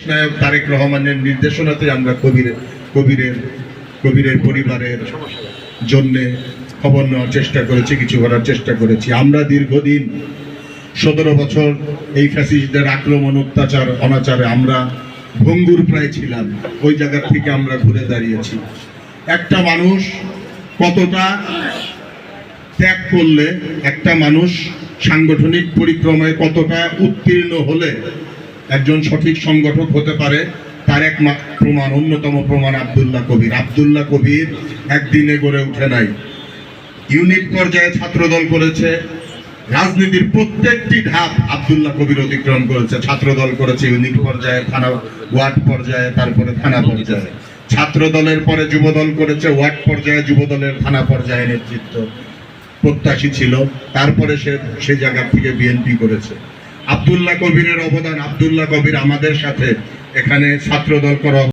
নায়ক তারেক রহমানের নির্দেশনাতে আমরা কবিরের পরিবারের জন্য খবর নেওয়ার চেষ্টা করেছি, কিছু করার চেষ্টা করেছি। আমরা দীর্ঘদিন 17 বছর এই ফ্যাসিস্টদের আক্রমণ, অত্যাচার, অনাচারে আমরা ভঙ্গুর প্রায় ছিলাম। ওই জায়গা থেকে আমরা ঘুরে দাঁড়িয়েছি। একটা মানুষ কতটা ত্যাগ করলে, একটা মানুষ সাংগঠনিক পরিক্রমায় কতটা উত্তীর্ণ হলে একজন সঠিক সংগঠক হতে পারে, তার এক প্রমাণ, অন্যতম প্রমাণ আব্দুল্লাহ কবির। আব্দুল্লাহ কবির একদিনে গড়ে উঠে নাই। ইউনিট পর্যায়ে ছাত্রদল করেছে, রাজনীতির প্রত্যেকটি ধাপ আব্দুল্লাহ কবির অতিক্রম করেছে। ছাত্রদল করেছে ইউনিট পর্যায়ে, থানা ওয়ার্ড পর্যায়ে, তারপরে থানা পর্যায়ে। ছাত্রদলের পরে যুবদল করেছে, ওয়ার্ড পর্যায়ে, যুবদলের থানা পর্যায়ে নেতৃত্ব প্রত্যাশী ছিল। তারপরে সে জায়গা থেকে বিএনপি করেছে। আব্দুল্লাহ কবিরের অবদান, আব্দুল্লাহ কবির আমাদের সাথে এখানে ছাত্রদল করা